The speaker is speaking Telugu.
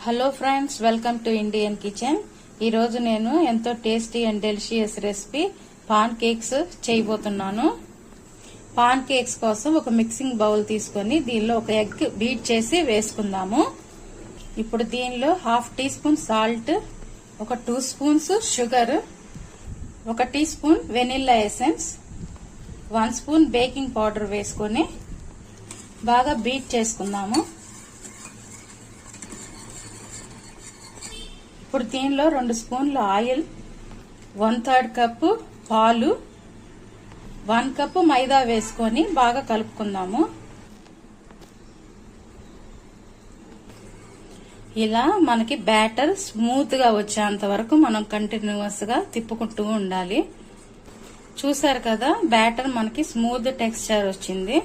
Hello friends, welcome to Indian kitchen. ఈ రోజు నేను ఎంతో tasty and delicious recipe pan cakes చేయబోతున్నాను. పాన్ కేక్స్ కోసం ఒక మిక్సింగ్ బౌల్ తీసుకొని దీనిలో ఒక ఎగ్ బీట్ చేసి వేసుకుందాము. ఇప్పుడు దీనిలో 1/2 టీ స్పూన్ సాల్ట్, ఒక 2 spoons sugar, 1 teaspoon vanilla essence, 1 spoon baking powder వేసుకొని బాగా బీట్ చేసుకుందాము. ఇప్పుడు దీనిలో 2 స్పూన్ల ఆయిల్, 1/3 కప్పు పాలు, 1 కప్పు మైదా వేసుకొని బాగా కలుపుకుందాము. ఇలా మనకి బ్యాటర్ స్మూత్ గా వచ్చేంత వరకు మనం కంటిన్యూస్ గా తిప్పుకుంటూ ఉండాలి. చూసారు కదా, బ్యాటర్ మనకి స్మూత్ టెక్స్చర్ వచ్చింది.